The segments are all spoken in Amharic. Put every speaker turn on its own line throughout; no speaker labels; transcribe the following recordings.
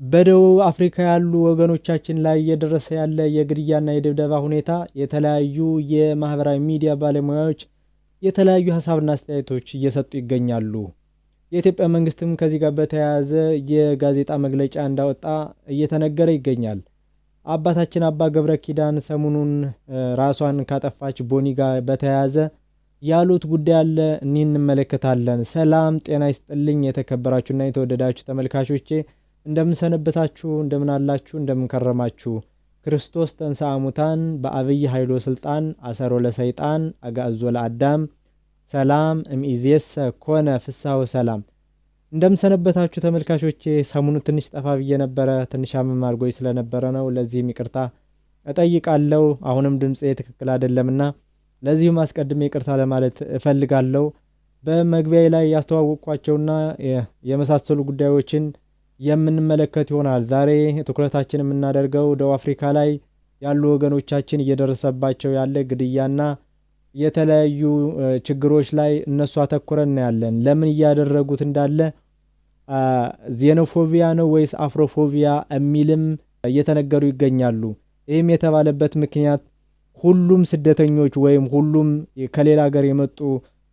በደቡብ አፍሪካ ያሉ ወገኖቻችን ላይ እየደረሰ ያለ የግድያና የድብደባ ሁኔታ የተለያዩ የማህበራዊ ሚዲያ ባለሙያዎች የተለያዩ ሐሳብና አስተያየቶች እየሰጡ ይገኛሉ። የኢትዮጵያ መንግስትም ከዚህ ጋር በተያያዘ የጋዜጣ መግለጫ እንዳወጣ እየተነገረ ይገኛል። አባታችን አባ ገብረ ኪዳን ሰሞኑን ራሷን ካጠፋች ቦኒ ጋር በተያያዘ ያሉት ጉዳይ አለ። እንመለከታለን። ሰላም ጤና ይስጥልኝ የተከበራችሁና የተወደዳችሁ ተመልካቾቼ እንደምን ሰነበታችሁ? እንደምን አላችሁ? እንደምን ከረማችሁ? ክርስቶስ ተንሥአ እሙታን በአብይ ኃይሎ ስልጣን አሰሮ ለሰይጣን አጋዕዞ ለአዳም ሰላም እምይእዜሰ ኮነ ፍስሐ ወሰላም። እንደምን ሰነበታችሁ ተመልካቾቼ? ሰሞኑ ትንሽ ጠፋ ብዬ ነበረ። ትንሽ አመም አድርጎኝ ስለነበረ ነው። ለዚህም ይቅርታ እጠይቃለሁ። አሁንም ድምጼ ትክክል አይደለምና ለዚህም አስቀድሜ ይቅርታ ለማለት እፈልጋለሁ። በመግቢያዬ ላይ ያስተዋወቅኳቸውና የመሳሰሉ ጉዳዮችን የምንመለከት ይሆናል። ዛሬ ትኩረታችን የምናደርገው ደቡብ አፍሪካ ላይ ያሉ ወገኖቻችን እየደረሰባቸው ያለ ግድያና የተለያዩ ችግሮች ላይ እነሱ አተኩረን ያለን ለምን እያደረጉት እንዳለ ዜኖፎቢያ ነው ወይስ አፍሮፎቢያ የሚልም እየተነገሩ ይገኛሉ። ይህም የተባለበት ምክንያት ሁሉም ስደተኞች ወይም ሁሉም ከሌላ ሀገር የመጡ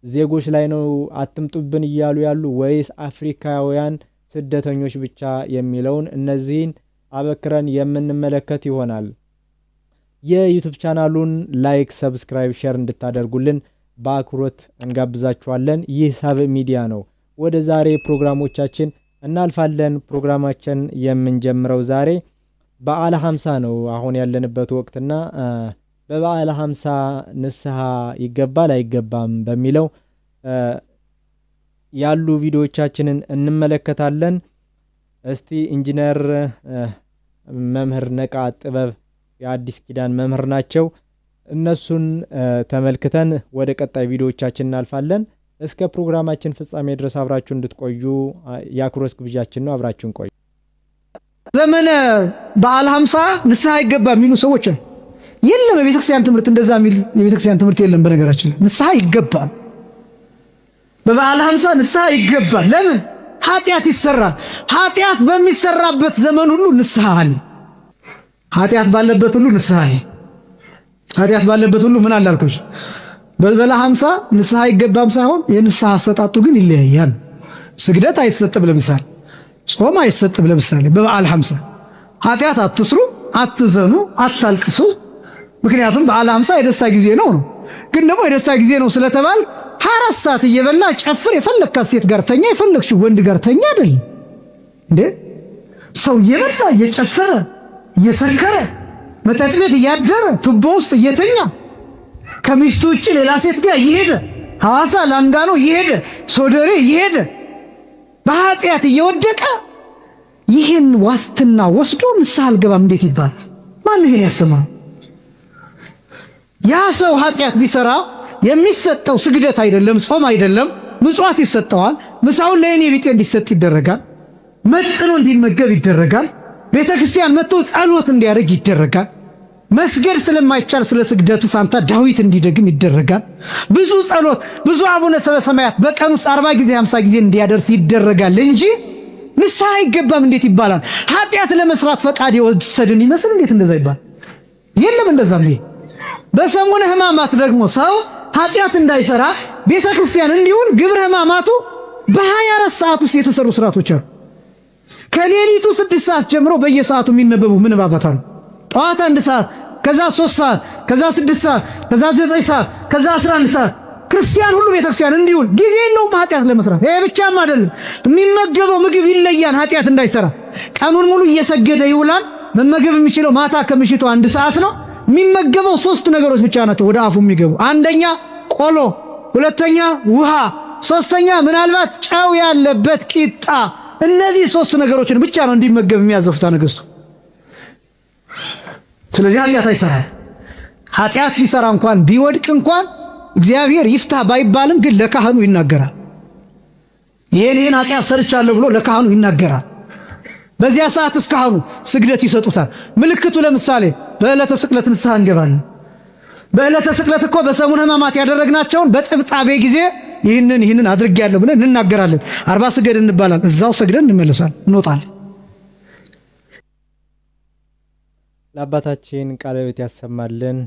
ዜጎች ላይ ነው አትምጡብን እያሉ ያሉ ወይስ አፍሪካውያን ስደተኞች ብቻ የሚለውን እነዚህን አበክረን የምንመለከት ይሆናል። የዩቲዩብ ቻናሉን ላይክ፣ ሰብስክራይብ፣ ሼር እንድታደርጉልን በአክብሮት እንጋብዛችኋለን። ይህ ሳብ ሚዲያ ነው። ወደ ዛሬ ፕሮግራሞቻችን እናልፋለን። ፕሮግራማችን የምንጀምረው ዛሬ በዓለ 50 ነው አሁን ያለንበት ወቅትና በበዓለ 50 ንስሐ ይገባል አይገባም በሚለው ያሉ ቪዲዮዎቻችንን እንመለከታለን። እስቲ ኢንጂነር መምህር ነቃ ጥበብ የአዲስ ኪዳን መምህር ናቸው። እነሱን ተመልክተን ወደ ቀጣይ ቪዲዮዎቻችን እናልፋለን። እስከ ፕሮግራማችን ፍጻሜ ድረስ አብራችሁ እንድትቆዩ የአክብሮት ግብዣችን ነው። አብራችሁን ቆዩ።
ዘመነ በዓለ 50 ንስሐ ይገባል የሚሉ ሰዎች የለም። የቤተክርስቲያን ትምህርት እንደዛ የሚል የቤተክርስቲያን ትምህርት የለም። በነገራችን ንስሐ ይገባል። በበዓለ 50 ንስሐ ይገባል። ለምን? ኃጢአት ይሰራል። ኃጢአት በሚሰራበት ዘመን ሁሉ ንስሐ አለ። ኃጢአት ባለበት ሁሉ ንስሐ አለ። ኃጢአት ባለበት ሁሉ ምን አላልኩሽ? በበዓለ 50 ንስሐ ይገባም ሳይሆን የንስሐ አሰጣጡ ግን ይለያያል። ስግደት አይሰጥም። ለምሳሌ ጾም አይሰጥም። ለምሳሌ በበዓለ 50 ኃጢአት አትስሩ፣ አትዘኑ፣ አታልቅሱ። ምክንያቱም በዓለ 50 የደስታ ጊዜ ነው። ግን ደግሞ የደስታ ጊዜ ነው ስለተባል 24 ሰዓት እየበላ ጨፍር፣ የፈለግካት ሴት ጋር ተኛ፣ የፈለግሽው ወንድ ጋር ተኛ አይደል እንዴ? ሰው እየበላ እየጨፈረ እየሰከረ መጠጥ ቤት እያደረ ቱቦ ውስጥ እየተኛ ከሚስቱ ውጭ ሌላ ሴት ጋር እየሄደ ሐዋሳ ላንጋኖ እየሄደ ሶደሬ እየሄደ በኃጢአት እየወደቀ ይህን ዋስትና ወስዶ ንስሐ አልገባም እንዴት ይባል? ማን ይሄን ያሰማው? ያ ሰው ኃጢአት ቢሰራ የሚሰጠው ስግደት አይደለም፣ ጾም አይደለም፣ ምጽዋት ይሰጠዋል። ምሳውን ለእኔ ቢጤ እንዲሰጥ ይደረጋል። መጥኖ እንዲመገብ ይደረጋል። ቤተክርስቲያን መጥቶ ጸሎት እንዲያደርግ ይደረጋል። መስገድ ስለማይቻል ስለ ስግደቱ ፋንታ ዳዊት እንዲደግም ይደረጋል። ብዙ ጸሎት፣ ብዙ አቡነ ሰበሰማያት በቀን ውስጥ 40 ጊዜ 50 ጊዜ እንዲያደርስ ይደረጋል እንጂ ንስሐ አይገባም እንዴት ይባላል? ኃጢአት ለመስራት ፈቃድ የወሰድን ይመስል እንዴት እንደዛ ይባል? የለም እንደዛ ነው። በሰሙነ ሕማማት ደግሞ ሰው ኃጢአት እንዳይሰራ ቤተክርስቲያን እንዲሁን ግብረ ሕማማቱ በ24 ሰዓት ውስጥ የተሰሩ ስርዓቶች አሉ። ከሌሊቱ 6 ሰዓት ጀምሮ በየሰዓቱ የሚነበቡ ምንባባት አሉ። ጠዋት 1 ሰዓት፣ ከዛ 3 ሰዓት፣ ከዛ 6 ሰዓት፣ ከዛ 9 ሰዓት፣ ከዛ 11 ሰዓት። ክርስቲያን ሁሉ ቤተክርስቲያን እንዲሁን ጊዜ የለውም ኃጢአት ለመስራት። ይሄ ብቻም አይደለም፣ የሚመገበው ምግብ ይለያል ኃጢአት እንዳይሰራ። ቀኑን ሙሉ እየሰገደ ይውላል። መመገብ የሚችለው ማታ ከምሽቱ 1 ሰዓት ነው። የሚመገበው 3 ነገሮች ብቻ ናቸው ወደ አፉ የሚገቡ። አንደኛ ቆሎ፣ ሁለተኛ ውሃ፣ ሶስተኛ ምናልባት ጨው ያለበት ቂጣ። እነዚህ 3 ነገሮችን ብቻ ነው እንዲመገብ የሚያዘፍታ ነገስቱ። ስለዚህ ኃጢአት አይሰራም። ኃጢአት ቢሰራ እንኳን ቢወድቅ እንኳን እግዚአብሔር ይፍታ ባይባልም ግን ለካህኑ ይናገራል። ይሄን ኃጢአት ሰርቻለሁ ብሎ ለካህኑ ይናገራል። በዚያ ሰዓት እስካሁኑ ስግደት ይሰጡታል። ምልክቱ ለምሳሌ በዕለተ ስቅለት ንስሐ እንገባለን። በዕለተ ስቅለት እኮ በሰሙነ ሕማማት ያደረግናቸውን በጥብጣቤ ጊዜ ይህንን አድርጌያለሁ ብለን እንናገራለን። 40 ስገድ እንባላለን። እዛው ሰግደን እንመለሳለን፣ እንወጣለን።
ለአባታችን ቃለ ሕይወት ያሰማልን፣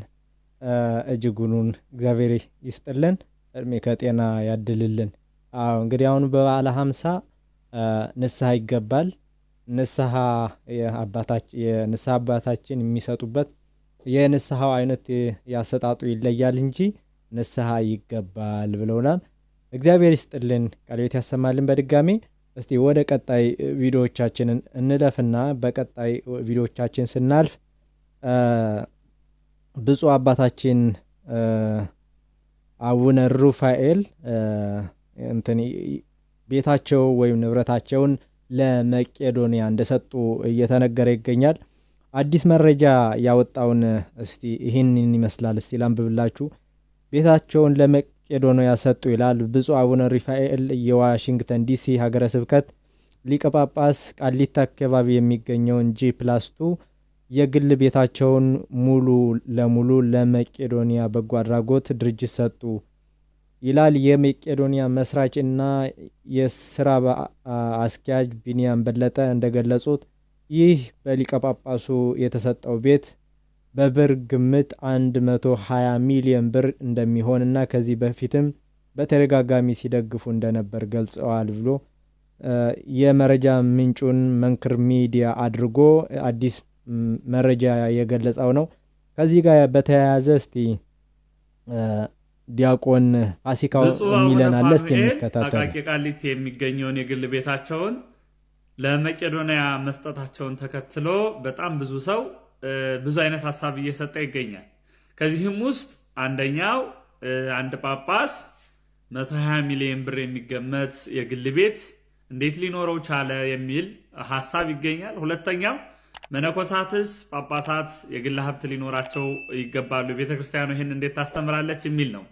እጅጉኑን እግዚአብሔር ይስጥልን፣ እድሜ ከጤና ያድልልን። እንግዲህ አሁን በበዓለ 50 ንስሐ ይገባል። ንስሐ አባታችን የሚሰጡበት የንስሐው አይነት ያሰጣጡ ይለያል እንጂ ንስሐ ይገባል ብለውናል። እግዚአብሔር ይስጥልን፣ ቃለ ሕይወት ያሰማልን። በድጋሚ እስቲ ወደ ቀጣይ ቪዲዮዎቻችንን እንለፍና በቀጣይ ቪዲዮዎቻችን ስናልፍ ብፁዕ አባታችን አቡነ ሩፋኤል ቤታቸው ወይም ንብረታቸውን ለመቄዶንያ እንደሰጡ እየተነገረ ይገኛል። አዲስ መረጃ ያወጣውን እስቲ ይህንን ይመስላል። እስቲ ላንብብላችሁ። ቤታቸውን ለመቄዶንያ ሰጡ ይላል። ብፁዕ አቡነ ሩፋኤል የዋሽንግተን ዲሲ ሀገረ ስብከት ሊቀ ጳጳስ ቃሊቲ አካባቢ የሚገኘውን G+2 የግል ቤታቸውን ሙሉ ለሙሉ ለመቄዶንያ በጎ አድራጎት ድርጅት ሰጡ ይላል። የመቄዶንያ መስራች እና የስራ አስኪያጅ ቢንያም በለጠ እንደገለጹት ይህ በሊቀ ጳጳሱ የተሰጠው ቤት በብር ግምት 120 ሚሊዮን ብር እንደሚሆንና ከዚህ በፊትም በተደጋጋሚ ሲደግፉ እንደነበር ገልጸዋል ብሎ የመረጃ ምንጩን መንክር ሚዲያ አድርጎ አዲስ መረጃ የገለጸው ነው። ከዚህ ጋር በተያያዘ እስቲ ዲያቆን ፋሲካው ሚለናል እስቲ እንከታተል።
አቃቂ ቃሊቲ የሚገኘውን የግል ቤታቸውን ለመቄዶንያ መስጠታቸውን ተከትሎ በጣም ብዙ ሰው ብዙ አይነት ሐሳብ እየሰጠ ይገኛል። ከዚህም ውስጥ አንደኛው አንድ ጳጳስ 120 ሚሊዮን ብር የሚገመት የግል ቤት እንዴት ሊኖረው ቻለ የሚል ሐሳብ ይገኛል። ሁለተኛው መነኮሳትስ ጳጳሳት የግል ሀብት ሊኖራቸው ይገባሉ፣ ቤተክርስቲያኑ ይህን እንዴት ታስተምራለች የሚል ነው።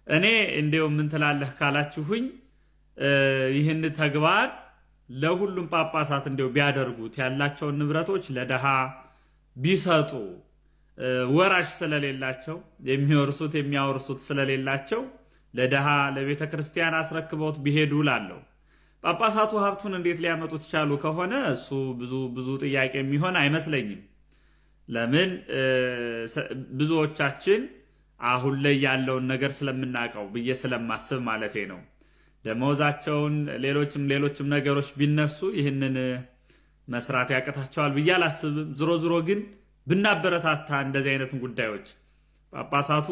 እኔ እንዴው ምን ትላለህ ካላችሁኝ ይህን ተግባር ለሁሉም ጳጳሳት እንዴው ቢያደርጉት ያላቸውን ንብረቶች ለደሃ ቢሰጡ ወራሽ ስለሌላቸው የሚወርሱት የሚያወርሱት ስለሌላቸው ለደሃ ለቤተ ክርስቲያን አስረክበውት ቢሄዱ ላለው ጳጳሳቱ ሀብቱን እንዴት ሊያመጡት ቻሉ ከሆነ እሱ ብዙ ጥያቄ የሚሆን አይመስለኝም። ለምን ብዙዎቻችን አሁን ላይ ያለውን ነገር ስለምናውቀው ብዬ ስለማስብ ማለቴ ነው። ደሞዛቸውን ሌሎችም ነገሮች ቢነሱ ይህንን መስራት ያቀታቸዋል ብዬ አላስብም። ዝሮ ግን ብናበረታታ እንደዚህ አይነትን ጉዳዮች ጳጳሳቱ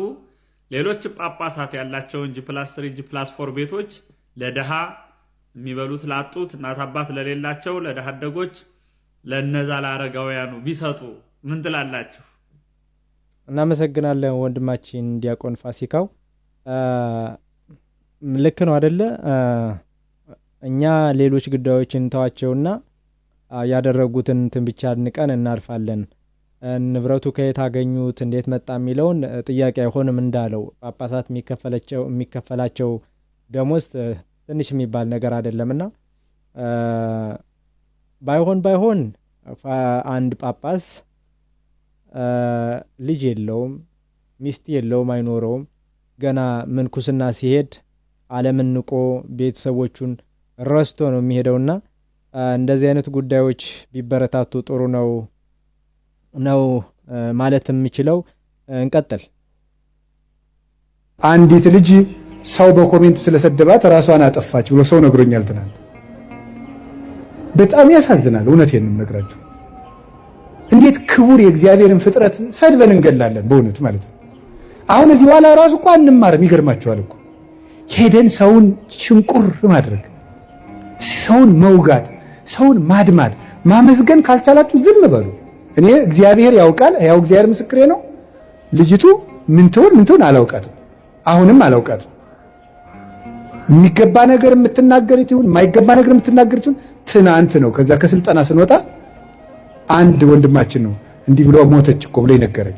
ሌሎች ጳጳሳት ያላቸውን G+3 G+4 ቤቶች ለደሃ የሚበሉት ላጡት እናት አባት ለሌላቸው ለደሃ አደጎች ለነዛ ለአረጋውያኑ ቢሰጡ ምን ትላላችሁ?
እናመሰግናለን ወንድማችን ዲያቆን ፋሲካው። ልክ ነው አይደለ? እኛ ሌሎች ጉዳዮችን ተዋቸውና ያደረጉትን እንትን ብቻ አድንቀን እናልፋለን። ንብረቱ ከየት አገኙት እንዴት መጣ የሚለውን ጥያቄ አይሆንም። እንዳለው ጳጳሳት የሚከፈላቸው ደሞዝ ትንሽ የሚባል ነገር አይደለምና ባይሆን አንድ ጳጳስ ልጅ የለውም፣ ሚስት የለውም፣ አይኖረውም። ገና ምንኩስና ሲሄድ ዓለምን ንቆ ቤተሰቦቹን ረስቶ ነው የሚሄደውና እንደዚህ አይነት ጉዳዮች ቢበረታቱ ጥሩ ነው ማለት የምችለው። እንቀጥል።
አንዲት ልጅ ሰው በኮሜንት ስለሰደባት ራሷን አጠፋች ብሎ ሰው ነግሮኛል ትናንት። በጣም ያሳዝናል። እውነቴን ነው የምነግራችሁ። እንዴት ክቡር የእግዚአብሔርን ፍጥረት ሰድበን እንገላለን በእውነት ማለት ነው። አሁን እዚህ በኋላ ራሱ እኮ አንማርም። ይገርማችኋል እኮ ሄደን ሰውን ሽንቁር ማድረግ፣ ሰውን መውጋት፣ ሰውን ማድማት፣ ማመዝገን ካልቻላችሁ ዝም በሉ። እኔ እግዚአብሔር ያውቃል፣ ያው እግዚአብሔር ምስክሬ ነው። ልጅቱ ምን ትሆን አላውቃትም፣ አሁንም አላውቃትም። የሚገባ ነገር የምትናገሩት ይሁን የማይገባ ነገር የምትናገሩት ይሁን ትናንት ነው ከዛ ከስልጠና ስንወጣ አንድ ወንድማችን ነው እንዲህ ብሎ ሞተች እኮ ብሎ ይነገረኝ።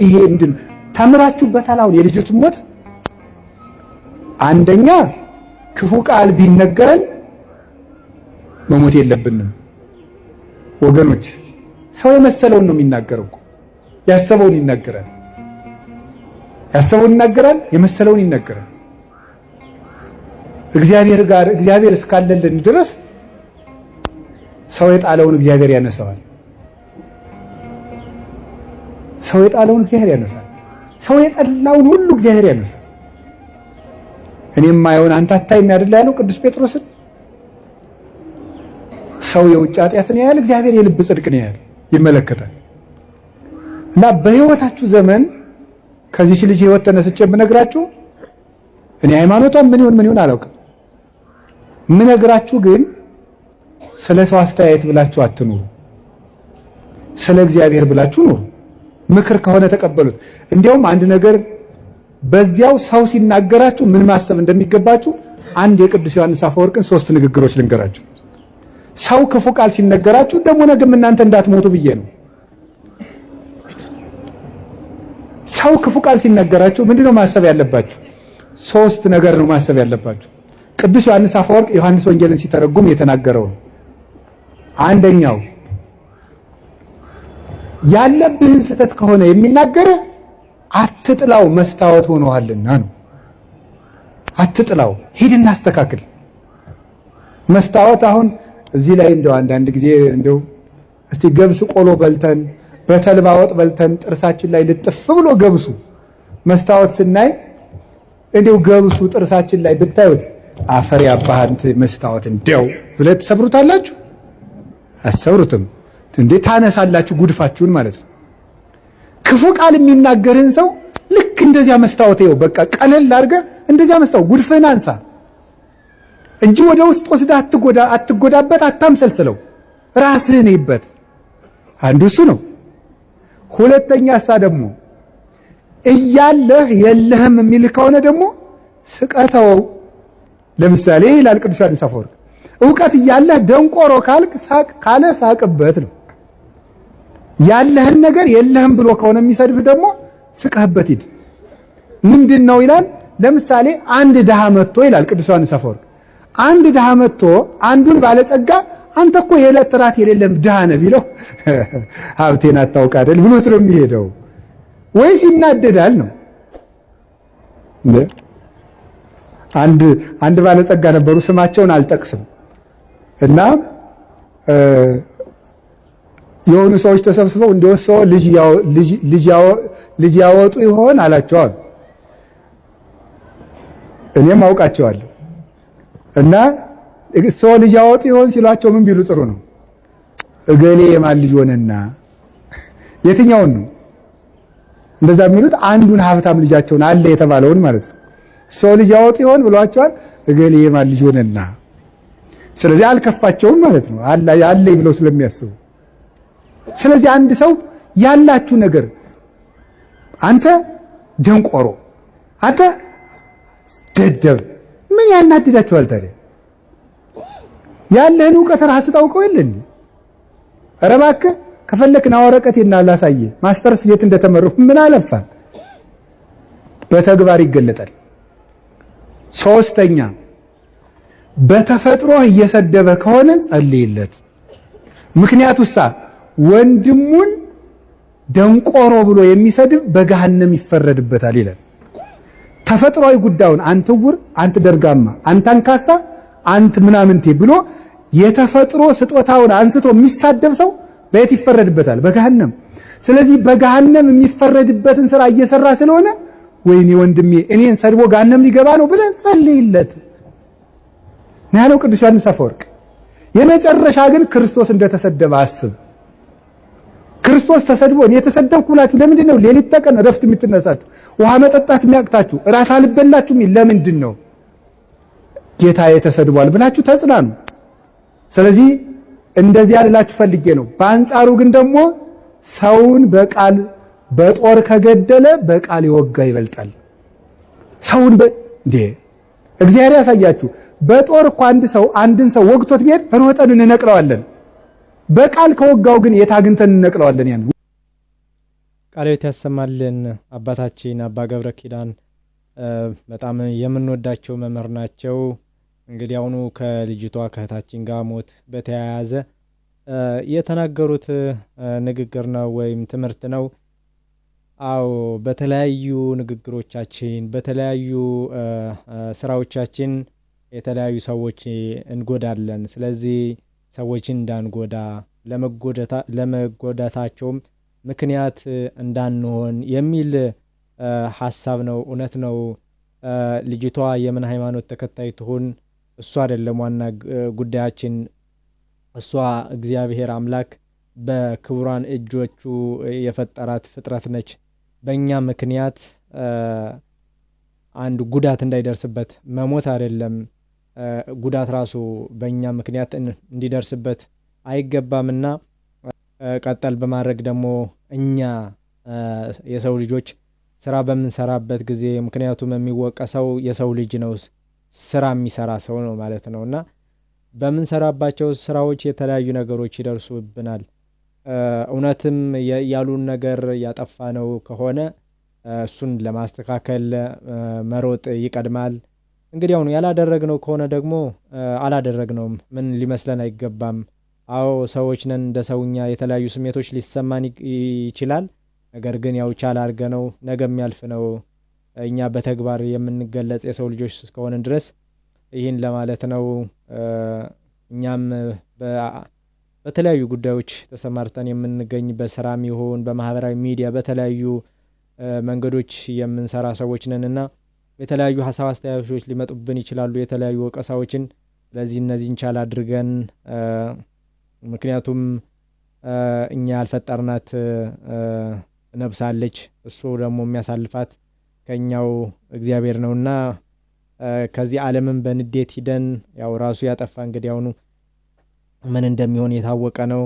ይሄ እንድን ተምራችሁበታል። አሁን የልጅቱ ሞት አንደኛ ክፉ ቃል ቢነገረን መሞት የለብንም ወገኖች። ሰው የመሰለውን ነው የሚናገረው እኮ ያሰበውን ይናገራል፣ የመሰለውን ይናገራል። እግዚአብሔር እስካለልን ድረስ ሰው የጣለውን እግዚአብሔር ያነሳዋል። ሰው የጣለውን እግዚአብሔር ያነሳል። ሰው የጠላውን ሁሉ እግዚአብሔር ያነሳል። እኔም ማየውን አንተ አታይም አይደል ያለው ቅዱስ ጴጥሮስን። ሰው የውጭ ኃጢአትን ያያል፣ እግዚአብሔር የልብ ጽድቅን ያያል፣ ይመለከታል። እና በህይወታችሁ ዘመን ከዚህ ልጅ ህይወት ተነስቼ የምነግራችሁ እኔ ሃይማኖቷን ምን ይሁን አላውቅም። የምነግራችሁ ግን ስለ ሰው አስተያየት ብላችሁ አትኑሩ፣ ስለ እግዚአብሔር ብላችሁ ኑሩ። ምክር ከሆነ ተቀበሉት። እንዲያውም አንድ ነገር በዚያው ሰው ሲናገራችሁ ምን ማሰብ እንደሚገባችሁ አንድ የቅዱስ ዮሐንስ አፈወርቅን 3 ንግግሮች ልንገራችሁ። ሰው ክፉ ቃል ሲነገራችሁ ደግሞ ነገም እናንተ እንዳትሞቱ ብዬ ነው። ሰው ክፉ ቃል ሲነገራችሁ ምንድነው ማሰብ ያለባችሁ? 3 ነገር ነው ማሰብ ያለባችሁ። ቅዱስ ዮሐንስ አፈወርቅ ዮሐንስ ወንጌልን ሲተረጉም የተናገረው ነው። አንደኛው ያለብህን ስህተት ከሆነ የሚናገር አትጥላው፣ መስታወት ሆነዋልና ነው። አትጥላው፣ ሂድና አስተካክል። መስታወት አሁን እዚህ ላይ እንደው አንዳንድ ጊዜ እንደው እስቲ ገብስ ቆሎ በልተን በተልባ ወጥ በልተን ጥርሳችን ላይ ልጥፍ ብሎ ገብሱ መስታወት ስናይ እንደው ገብሱ ጥርሳችን ላይ ብታዩት አፈር ያባህንት መስታወት እንደው ብለት ተሰብሩታላችሁ? አሰብሩትም እንዴ? ታነሳላችሁ ጉድፋችሁን ማለት ነው። ክፉ ቃል የሚናገርን ሰው ልክ እንደዚያ መስታወት ይኸው በቃ ቀለል አድርገህ እንደዚያ መስታወት ጉድፍህን አንሳ እንጂ ወደ ውስጥ ወስዳ አትጎዳበት፣ አታምሰልስለው፣ ራስህን ይበት። አንዱ እሱ ነው። ሁለተኛ ደግሞ እያለህ የለህም የሚል ከሆነ ደግሞ ስቀተው። ለምሳሌ ይላል ቅዱስ ዮሐንስ አፈወርቅ ዕውቀት እያለህ ደንቆሮ ካልክ ካለ ሳቅበት ነው። ያለህን ነገር የለህም ብሎ ከሆነ የሚሰድብ ደግሞ ስቀህበት ሂድ። ምንድነው ይላል? ለምሳሌ አንድ ድሃ መጥቶ ይላል ቅዱስ ዮሐንስ አፈወርቅ አንድ ድሃ መጥቶ አንዱን ባለጸጋ አንተ እኮ የዕለት ራት የሌለም ድሃ ነህ ቢለው ሀብቴን አታውቅ አይደል ብሎት ነው የሚሄደው ወይስ ይናደዳል ነው? አንድ ባለጸጋ ነበሩ፣ ስማቸውን አልጠቅስም እና የሆኑ ሰዎች ተሰብስበው እንደወሰው ልጅ ያወጡ ይሆን አላቸዋል። እኔም አውቃቸዋለሁ እና ሰው ልጅ ያወጡ ይሆን ሲሏቸው ምን ቢሉ ጥሩ ነው? እገሌ የማን ልጅ ሆነና? የትኛውን ነው እንደዛ የሚሉት? አንዱን ሀብታም ልጃቸውን አለ የተባለውን ማለት ነው። ሰው ልጅ ያወጡ ይሆን ብሏቸዋል። እገሌ የማን ልጅ ሆነና። ስለዚህ አልከፋቸውም ማለት ነው አለ ብለው ስለሚያስቡ። ስለዚህ አንድ ሰው ያላችሁ ነገር አንተ ደንቆሮ፣ አንተ ደደብ ምን ያናድዳችኋል ታዲያ? ያለህን ዕውቀት ራስህ ታውቀው የለ እንዴ? ኧረ እባክህ ከፈለክ ና ወረቀቴና ላሳየህ ማስተርስ የት እንደተመረኩ ምን አለፋ። በተግባር ይገለጣል። ሶስተኛ በተፈጥሮ እየሰደበ ከሆነ ጸልይለት። ምክንያቱሳ ወንድሙን ደንቆሮ ብሎ የሚሰድብ በገሃነም ይፈረድበታል ይላል። ተፈጥሯዊ ጉዳዩን አንተ ዕውር፣ አንተ ደርጋማ፣ አንተ አንካሳ፣ አንተ ምናምንቴ ብሎ የተፈጥሮ ስጦታውን አንስቶ የሚሳደብ ሰው በየት ይፈረድበታል? በገሃነም። ስለዚህ በገሃነም የሚፈረድበትን ስራ እየሰራ ስለሆነ ወይኔ ወንድሜ እኔን ሰድቦ ገሃነም ሊገባ ነው ብለህ ጸልይለት ነው ያለው ቅዱስ ዮሐንስ አፈወርቅ። የመጨረሻ ግን ክርስቶስ እንደተሰደበ አስብ። ክርስቶስ ተሰድቦ እኔ የተሰደብኩ ብላችሁ ለምንድን ነው ሌሊት ተቀን እረፍት የምትነሳችሁ? ውሃ መጠጣት የሚያቅታችሁ? እራት አልበላችሁም? ለምንድን ነው? ጌታዬ ተሰድቧል ብላችሁ ተጽናኑ። ስለዚህ እንደዚህ ልላችሁ ፈልጌ ነው። በአንጻሩ ግን ደግሞ ሰውን በቃል በጦር ከገደለ በቃል የወጋ ይበልጣል። ሰውን እንዴ እግዚአብሔር ያሳያችሁ። በጦር እኮ አንድን ሰው ወግቶት ቢሄድ ሮጠን እንነቅለዋለን። በቃል ከወጋው ግን የታግንተን እንነቅለዋለን። ያን
ቃልዮት ያሰማልን። አባታችን አባ ገብረ ኪዳን በጣም የምንወዳቸው መምህር ናቸው። እንግዲህ አሁኑ ከልጅቷ ከእህታችን ጋር ሞት በተያያዘ የተናገሩት ንግግር ነው ወይም ትምህርት ነው። አዎ በተለያዩ ንግግሮቻችን በተለያዩ ስራዎቻችን የተለያዩ ሰዎች እንጎዳለን። ስለዚህ ሰዎችን እንዳንጎዳ ለመጎዳታቸውም ምክንያት እንዳንሆን የሚል ሐሳብ ነው። እውነት ነው። ልጅቷ የምን ሃይማኖት ተከታይ ትሁን እሱ አይደለም ዋና ጉዳያችን። እሷ እግዚአብሔር አምላክ በክቡራን እጆቹ የፈጠራት ፍጥረት ነች። በእኛ ምክንያት አንድ ጉዳት እንዳይደርስበት መሞት አይደለም ጉዳት ራሱ በእኛ ምክንያት እንዲደርስበት አይገባምና ቀጠል በማድረግ ደግሞ እኛ የሰው ልጆች ስራ በምንሰራበት ጊዜ ምክንያቱም የሚወቀሰው የሰው ልጅ ነው፣ ስራ የሚሰራ ሰው ነው ማለት ነው። እና በምንሰራባቸው ስራዎች የተለያዩ ነገሮች ይደርሱብናል። እውነትም ያሉን ነገር ያጠፋ ነው ከሆነ እሱን ለማስተካከል መሮጥ ይቀድማል። እንግዲህ አሁን ያላደረግነው ከሆነ ደግሞ አላደረግነውም፣ ምን ሊመስለን አይገባም። አዎ ሰዎች ነን፣ እንደ ሰውኛ የተለያዩ ስሜቶች ሊሰማን ይችላል። ነገር ግን ያው ቻል አድርገነው ነገ የሚያልፍ ነው። እኛ በተግባር የምንገለጽ የሰው ልጆች እስከሆንን ድረስ ይህን ለማለት ነው። እኛም በተለያዩ ጉዳዮች ተሰማርተን የምንገኝ በስራም ይሁን በማህበራዊ ሚዲያ በተለያዩ መንገዶች የምንሰራ ሰዎች ነንና የተለያዩ ሀሳብ አስተያየቶች ሊመጡብን ይችላሉ፣ የተለያዩ ወቀሳዎችን። ስለዚህ እነዚህን ቻል አድርገን ምክንያቱም እኛ ያልፈጠርናት ነብሳለች፣ እሱ ደግሞ የሚያሳልፋት ከኛው እግዚአብሔር ነውና ከዚህ ዓለምን በንዴት ሂደን ያው ራሱ ያጠፋ እንግዲህ አሁኑ ምን እንደሚሆን የታወቀ ነው።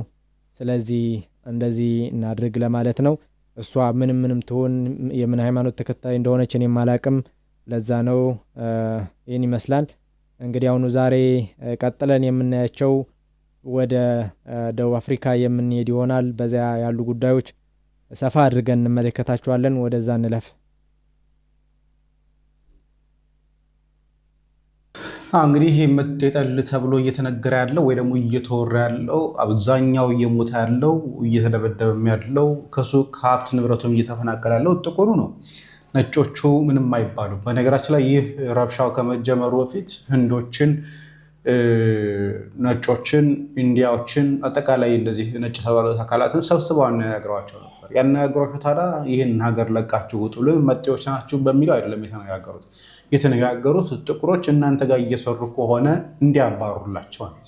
ስለዚህ እንደዚህ እናድርግ ለማለት ነው። እሷ ምንም ትሆን የምን ሃይማኖት ተከታይ እንደሆነች እኔም አላቅም። ለዛ ነው ይህን ይመስላል። እንግዲህ አሁኑ ዛሬ ቀጥለን የምናያቸው ወደ ደቡብ አፍሪካ የምንሄድ ይሆናል። በዚያ ያሉ ጉዳዮች ሰፋ አድርገን እንመለከታቸዋለን። ወደዛ እንለፍ።
እንግዲህ ይሄ መጤጠል ተብሎ እየተነገረ ያለው ወይ ደግሞ እየተወራ ያለው አብዛኛው እየሞተ ያለው እየተደበደበም ያለው ከሱቅ ከሀብት ንብረቱም እየተፈናቀለ ያለው ጥቁሩ ነው። ነጮቹ ምንም አይባሉ። በነገራችን ላይ ይህ ረብሻው ከመጀመሩ በፊት ህንዶችን፣ ነጮችን፣ ኢንዲያዎችን አጠቃላይ እንደዚህ ነጭ የተባሉት አካላትን ሰብስበው አነጋግረዋቸው ነበር። ያነጋግሯቸው ታዲያ ይህን ሀገር ለቃችሁ ውጡ፣ መጤዎች ናችሁ በሚለው አይደለም የተነጋገሩት ጥቁሮች እናንተ ጋር እየሰሩ ከሆነ እንዲያባሩላቸው ነው።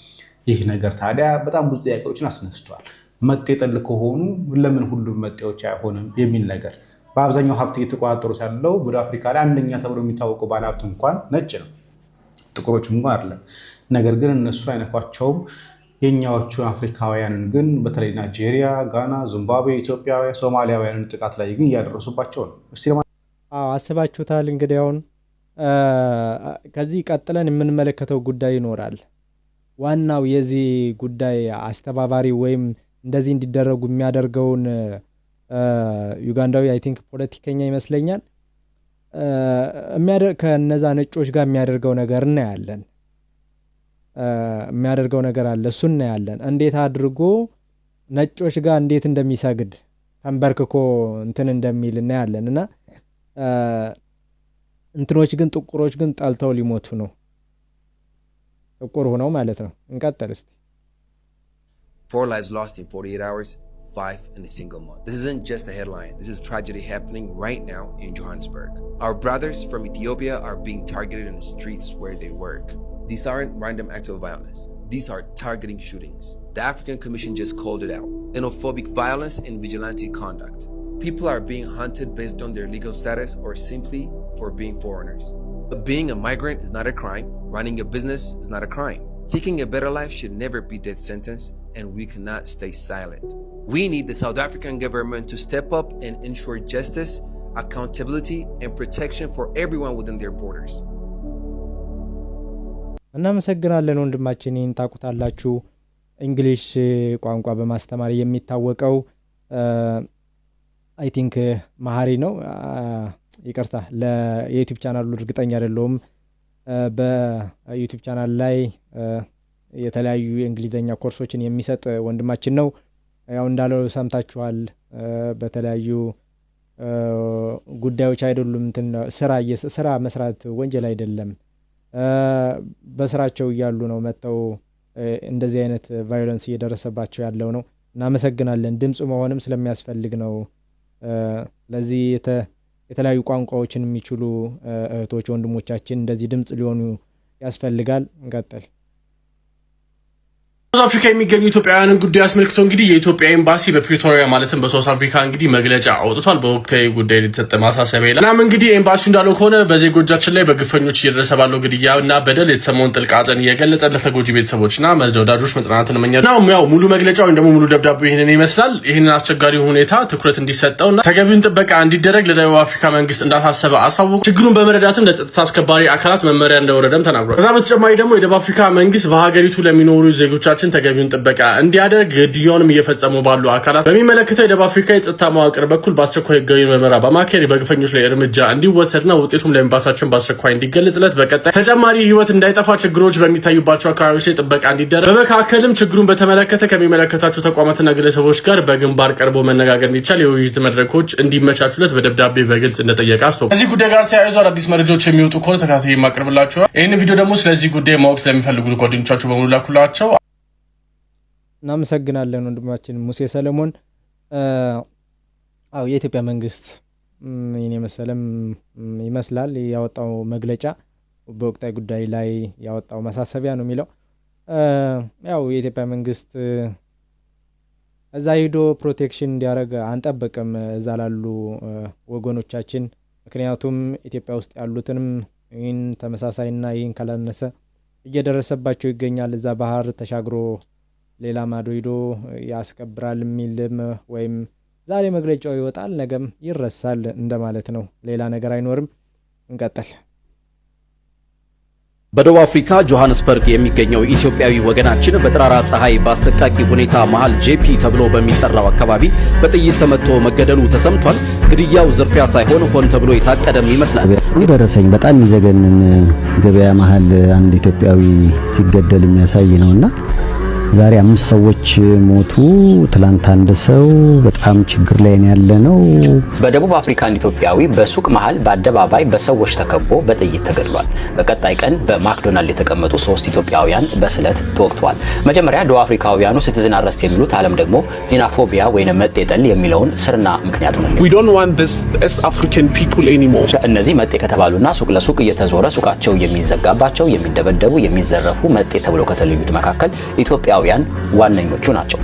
ይህ ነገር ታዲያ በጣም ብዙ ጥያቄዎችን አስነስቷል። መጤ ጠል ከሆኑ ለምን ሁሉም መጤዎች አይሆንም የሚል ነገር። በአብዛኛው ሀብት እየተቆጣጠሩት ያለው ወደ አፍሪካ ላይ አንደኛ ተብሎ የሚታወቀው ባለሀብት እንኳን ነጭ ነው፣ ጥቁሮችም እንኳን አይደለም። ነገር ግን እነሱ አይነኳቸውም። የኛዎቹ አፍሪካውያንን ግን በተለይ ናይጄሪያ፣ ጋና፣ ዚምባብዌ፣ ኢትዮጵያውያን፣ ሶማሊያውያንን ጥቃት ላይ ግን እያደረሱባቸው ነው።
አስባችሁታል? እንግዲህ አሁን ከዚህ ቀጥለን የምንመለከተው ጉዳይ ይኖራል። ዋናው የዚህ ጉዳይ አስተባባሪ ወይም እንደዚህ እንዲደረጉ የሚያደርገውን ዩጋንዳዊ አይ ቲንክ ፖለቲከኛ ይመስለኛል ከነዛ ነጮች ጋር የሚያደርገው ነገር እናያለን። የሚያደርገው ነገር አለ፣ እሱ እናያለን። እንዴት አድርጎ ነጮች ጋር እንዴት እንደሚሰግድ ተንበርክኮ እንትን እንደሚል እናያለን። እና እንትኖች ግን ጥቁሮች ግን ጠልተው ሊሞቱ ነው፣ ጥቁር ሆነው ማለት ነው። እንቀጥል እስቲ።
4 lives lost in 48 hours, 5 in a single month. This isn't just a headline. This is tragedy happening right now in Johannesburg. Our brothers from Ethiopia are being targeted in the streets where they work. These aren't random acts of violence. These are targeting shootings. The African Commission just called it out. Xenophobic violence and vigilante conduct. People are being hunted based on their legal status or simply for being foreigners. But being a migrant is not a crime. Running a business is not a crime. Seeking a better life should never be death sentence, and we cannot stay silent. We need the South African government to step up and ensure justice, accountability, and protection for everyone within their borders.
እናመሰግናለን ወንድማችን። ይህን ታውቁታላችሁ። እንግሊሽ ቋንቋ በማስተማር የሚታወቀው አይ ቲንክ መሀሪ ነው። ይቅርታ ለዩቲዩብ ቻናሉ እርግጠኛ አይደለሁም። በዩቲዩብ ቻናል ላይ የተለያዩ የእንግሊዘኛ ኮርሶችን የሚሰጥ ወንድማችን ነው። ያው እንዳለው ሰምታችኋል። በተለያዩ ጉዳዮች አይደሉም ስራ መስራት ወንጀል አይደለም። በስራቸው እያሉ ነው መተው እንደዚህ አይነት ቫዮለንስ እየደረሰባቸው ያለው ነው። እናመሰግናለን። ድምጽ መሆንም ስለሚያስፈልግ ነው። ለዚህ የተለያዩ ቋንቋዎችን የሚችሉ እህቶች ወንድሞቻችን እንደዚህ ድምጽ ሊሆኑ ያስፈልጋል። እንቀጥል።
ሳውዝ አፍሪካ የሚገኙ ኢትዮጵያውያንን ጉዳይ አስመልክቶ እንግዲህ የኢትዮጵያ ኤምባሲ በፕሪቶሪያ ማለትም በሳውዝ አፍሪካ እንግዲህ መግለጫ አውጥቷል። በወቅታዊ ጉዳይ የተሰጠ ማሳሰቢያ ይላል። እናም እንግዲህ ኤምባሲው እንዳለው ከሆነ በዜጎቻችን ላይ በግፈኞች እየደረሰ ባለው ግድያና በደል የተሰማውን ጥልቅ ሐዘን እየገለጸ ለተጎጂ ቤተሰቦችና ወዳጆች መጽናናትን እመኛለሁ። እና ያው ሙሉ መግለጫ ወይም ደግሞ ሙሉ ደብዳቤው ይህንን ይመስላል። ይህንን አስቸጋሪ ሁኔታ ትኩረት እንዲሰጠውና ተገቢውን ጥበቃ እንዲደረግ ለደቡብ አፍሪካ መንግስት እንዳሳሰበ አሳውቆ ችግሩን በመረዳትም ለጸጥታ አስከባሪ አካላት መመሪያ እንደወረደም ተናግሯል። ከዛ በተጨማሪ ደግሞ የደቡብ አፍሪካ መንግስት በሀገሪቱ ለሚኖሩ ዜጎቻችን ተገቢውን ጥበቃ እንዲያደርግ ግድያውንም እየፈጸሙ ባሉ አካላት በሚመለከተው የደቡብ አፍሪካ የጸጥታ መዋቅር በኩል በአስቸኳይ ህጋዊ ምርመራ በማካሄድ በግፈኞች ላይ እርምጃ እንዲወሰድና ውጤቱም ለኤምባሲያችን በአስቸኳይ እንዲገለጽለት በቀጣይ ተጨማሪ ህይወት እንዳይጠፋ ችግሮች በሚታዩባቸው አካባቢዎች ላይ ጥበቃ እንዲደረግ በመካከልም ችግሩን በተመለከተ ከሚመለከታቸው ተቋማትና ግለሰቦች ጋር በግንባር ቀርቦ መነጋገር እንዲቻል የውይይት መድረኮች እንዲመቻቹለት በደብዳቤ በግልጽ እንደጠየቀ አስታውቋል። ከዚህ ጉዳይ ጋር ተያይዞ አዳዲስ መረጃዎች የሚወጡ ከሆነ ተከታታይ የማቀርብላችኋል። ይህን ቪዲዮ ደግሞ ስለዚህ ጉዳይ ማወቅ ስለሚፈልጉ ጓደኞቻችሁ በሙሉ ላኩላቸው።
እናመሰግናለን ወንድማችን ሙሴ ሰለሞን። የኢትዮጵያ መንግስት ይሄን መሰለም ይመስላል ያወጣው መግለጫ በወቅታዊ ጉዳይ ላይ ያወጣው ማሳሰቢያ ነው የሚለው። ያው የኢትዮጵያ መንግስት እዛ ሄዶ ፕሮቴክሽን እንዲያደርግ አንጠብቅም እዛ ላሉ ወገኖቻችን። ምክንያቱም ኢትዮጵያ ውስጥ ያሉትንም ይህን ተመሳሳይና ይህን ካላነሰ እየደረሰባቸው ይገኛል። እዛ ባህር ተሻግሮ ሌላ ማዶ ሄዶ ያስከብራል የሚልም ወይም ዛሬ መግለጫው ይወጣል ነገም ይረሳል እንደማለት ነው። ሌላ ነገር አይኖርም። እንቀጥል።
በደቡብ አፍሪካ ጆሃንስበርግ የሚገኘው ኢትዮጵያዊ ወገናችን በጠራራ ፀሐይ በአሰቃቂ ሁኔታ መሃል ጄፒ ተብሎ በሚጠራው አካባቢ በጥይት ተመቶ መገደሉ ተሰምቷል። ግድያው ዝርፊያ ሳይሆን ሆን ተብሎ የታቀደም ይመስላል።
ደረሰኝ በጣም የሚዘገንን ገበያ መሃል አንድ ኢትዮጵያዊ ሲገደል የሚያሳይ ነውና ዛሬ 5 ሰዎች ሞቱ። ትላንት አንድ ሰው በጣም ችግር ላይ ያለ ነው።
በደቡብ አፍሪካ ኢትዮጵያዊ በሱቅ መሃል በአደባባይ በሰዎች ተከቦ በጥይት ተገድሏል። በቀጣይ ቀን በማክዶናልድ የተቀመጡ 3 ኢትዮጵያውያን በስለት ተወግተዋል። መጀመሪያ ደቡብ አፍሪካውያኑ ሲቲዝን አረስት የሚሉት ዓለም ደግሞ ዚናፎቢያ ወይንም መጤጠል የሚለውን ስርና ምክንያቱ ነው።
We don't want this as African people anymore.
እነዚህ መጤ ከተባሉና ሱቅ ለሱቅ እየተዞረ ሱቃቸው የሚዘጋባቸው የሚደበደቡ የሚዘረፉ መጤ ተብሎ ከተለዩት መካከል ኢትዮጵያ ዋነኞቹ ናቸው።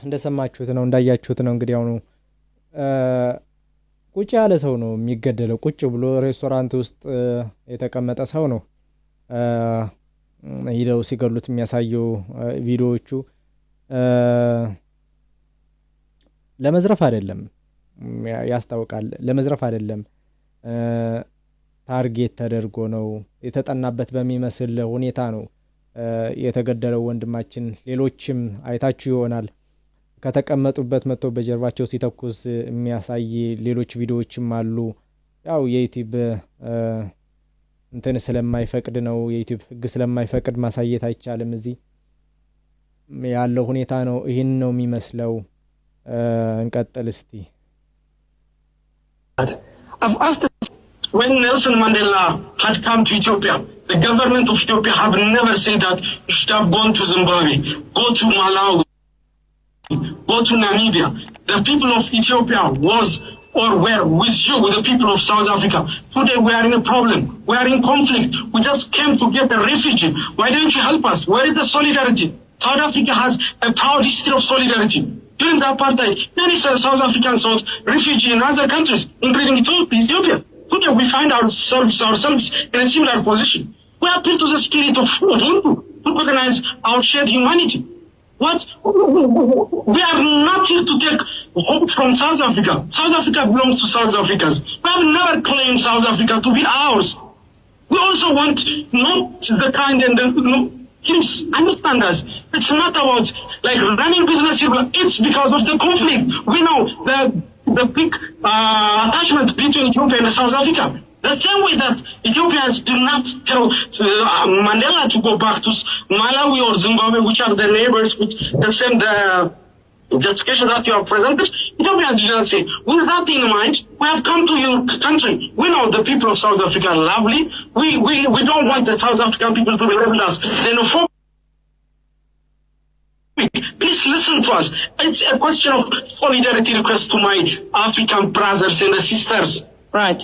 እንደሰማችሁት ነው እንዳያችሁት ነው። እንግዲህ አሁን ቁጭ ያለ ሰው ነው የሚገደለው። ቁጭ ብሎ ሬስቶራንት ውስጥ የተቀመጠ ሰው ነው ሄደው ሲገሉት የሚያሳየው ቪዲዮዎቹ። ለመዝረፍ አይደለም ያስታውቃል። ለመዝረፍ አይደለም ታርጌት ተደርጎ ነው የተጠናበት በሚመስል ሁኔታ ነው የተገደለው ወንድማችን። ሌሎችም አይታችሁ ይሆናል ከተቀመጡበት መጥቶ በጀርባቸው ሲተኩስ የሚያሳይ ሌሎች ቪዲዮዎችም አሉ። ያው የዩቲዩብ እንትን ስለማይፈቅድ ነው፣ የዩቲዩብ ህግ ስለማይፈቅድ ማሳየት አይቻልም። እዚህ ያለው ሁኔታ ነው ይህን ነው የሚመስለው። እንቀጥል እስቲ።
When Nelson Mandela had come to Ethiopia, the government of Ethiopia have never said that you should have gone to Zimbabwe, go to Malawi, go to Namibia. The people of Ethiopia was or were with you, with the people of South Africa. Today we are in a problem. We are in conflict. We just came to get a refugee. Why don't you help us? Where is the solidarity? South Africa has a proud history of solidarity. During the apartheid, many South Africans sought refuge in other countries, including Ethiopia. Today we find ourselves in a similar position. We appeal to the spirit of Ubuntu to recognize our shared humanity. What? We are not here to take hope from South Africa. South Africa belongs to South Africans. We have never claimed South Africa to be ours. We also want not the kind and the please understand us. It's not about like running business here, but it's because of the conflict. We know the big attachment between Ethiopia and South Africa. The same way that Ethiopians did not tell Mandela to go back to Malawi or Zimbabwe, which are the neighbors, which the same the discussion that you have presented, Ethiopians did not say. With that in mind, we have come to your country. We know the people of South Africa are lovely. We don't want the South African people to be labeled as xenophobic. Please listen to us. It's a question of solidarity request to my African brothers and sisters.
Right.